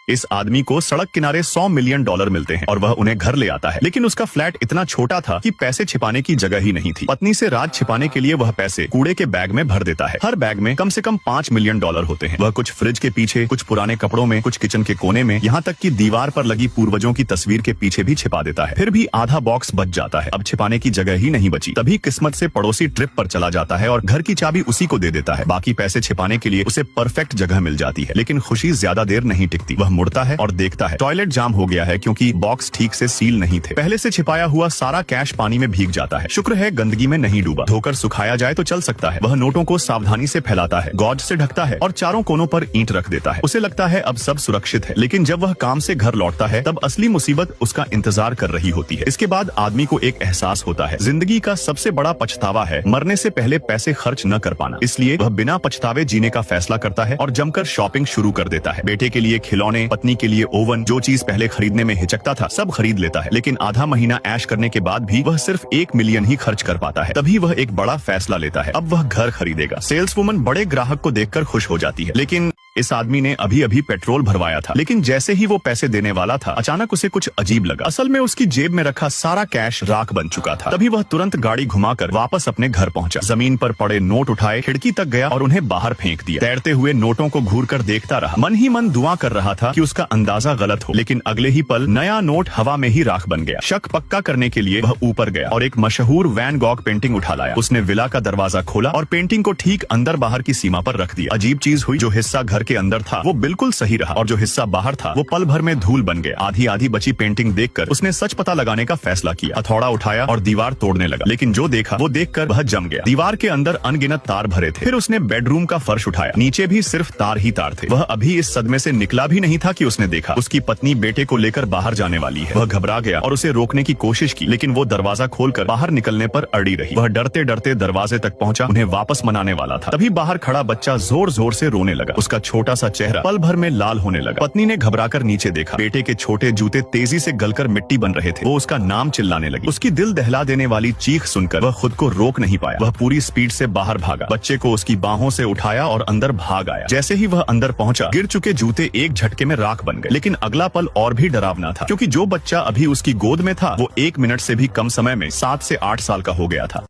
इस आदमी को सड़क किनारे $100 मिलियन मिलते हैं और वह उन्हें घर ले आता है, लेकिन उसका फ्लैट इतना छोटा था कि पैसे छिपाने की जगह ही नहीं थी। पत्नी से राज छिपाने के लिए वह पैसे कूड़े के बैग में भर देता है। हर बैग में कम से कम $5 मिलियन होते हैं। वह कुछ फ्रिज के पीछे, कुछ पुराने कपड़ों में, कुछ किचन के कोने में, यहाँ तक कि दीवार पर लगी पूर्वजों की तस्वीर के पीछे भी छिपा देता है। फिर भी आधा बॉक्स बच जाता है। अब छिपाने की जगह ही नहीं बची। तभी किस्मत से पड़ोसी ट्रिप पर चला जाता है और घर की चाबी उसी को दे देता है। बाकी पैसे छिपाने के लिए उसे परफेक्ट जगह मिल जाती है, लेकिन खुशी ज्यादा देर नहीं टिकती। वह मुड़ता है और देखता है टॉयलेट जाम हो गया है क्योंकि बॉक्स ठीक से सील नहीं थे। पहले से छिपाया हुआ सारा कैश पानी में भीग जाता है। शुक्र है गंदगी में नहीं डूबा। धोकर सुखाया जाए तो चल सकता है। वह नोटों को सावधानी से फैलाता है, गॉज से ढकता है और चारों कोनों पर ईंट रख देता है। उसे लगता है अब सब सुरक्षित है, लेकिन जब वह काम से घर लौटता है तब असली मुसीबत उसका इंतजार कर रही होती है। इसके बाद आदमी को एक एहसास होता है, जिंदगी का सबसे बड़ा पछतावा है मरने से पहले पैसे खर्च न कर पाना। इसलिए वह बिना पछतावे जीने का फैसला करता है और जमकर शॉपिंग शुरू कर देता है। बेटे के लिए खिलौने, पत्नी के लिए ओवन, जो चीज पहले खरीदने में हिचकता था सब खरीद लेता है। लेकिन आधा महीना ऐश करने के बाद भी वह सिर्फ $1 मिलियन ही खर्च कर पाता है। तभी वह एक बड़ा फैसला लेता है, अब वह घर खरीदेगा। सेल्सवुमन बड़े ग्राहक को देखकर खुश हो जाती है, लेकिन इस आदमी ने अभी अभी पेट्रोल भरवाया था। लेकिन जैसे ही वो पैसे देने वाला था, अचानक उसे कुछ अजीब लगा। असल में उसकी जेब में रखा सारा कैश राख बन चुका था। तभी वह तुरंत गाड़ी घुमाकर वापस अपने घर पहुंचा। जमीन पर पड़े नोट उठाए, खिड़की तक गया और उन्हें बाहर फेंक दिया। तैरते हुए नोटों को घूरकर देखता रहा। मन ही मन दुआ कर रहा था कि उसका अंदाजा गलत हो, लेकिन अगले ही पल नया नोट हवा में ही राख बन गया। शक पक्का करने के लिए वह ऊपर गया और एक मशहूर वैन गॉग पेंटिंग उठा लाया। उसने विला का दरवाजा खोला और पेंटिंग को ठीक अंदर बाहर की सीमा पर रख दिया। अजीब चीज हुई, जो हिस्सा घर के अंदर था वो बिल्कुल सही रहा और जो हिस्सा बाहर था वो पल भर में धूल बन गया। आधी आधी बची पेंटिंग देखकर उसने सच पता लगाने का फैसला किया। हथौड़ा उठाया और दीवार तोड़ने लगा, लेकिन जो देखा वो देखकर वह जम गया। दीवार के अंदर अनगिनत तार भरे थे। फिर उसने बेडरूम का फर्श उठाया, नीचे भी सिर्फ तार ही तार थे। वह अभी इस सदमे से निकला भी नहीं था कि उसने देखा उसकी पत्नी बेटे को लेकर बाहर जाने वाली है। वह घबरा गया और उसे रोकने की कोशिश की, लेकिन वो दरवाजा खोलकर बाहर निकलने पर अड़ी रही। वह डरते डरते दरवाजे तक पहुंचा, उन्हें वापस मनाने वाला था। तभी बाहर खड़ा बच्चा जोर जोर से रोने लगा। उसका छोटा सा चेहरा पल भर में लाल होने लगा। पत्नी ने घबराकर नीचे देखा। बेटे के छोटे जूते तेजी से गलकर मिट्टी बन रहे थे। वो उसका नाम चिल्लाने लगी। उसकी दिल दहला देने वाली चीख सुनकर वह खुद को रोक नहीं पाया। वह पूरी स्पीड से बाहर भागा, बच्चे को उसकी बाहों से उठाया और अंदर भाग आया। जैसे ही वह अंदर पहुंचा, गिर चुके जूते एक झटके में राख बन गए। लेकिन अगला पल और भी डरावना था, क्योंकि जो बच्चा अभी उसकी गोद में था वो 1 मिनट से भी कम समय में 7 से 8 साल का हो गया था।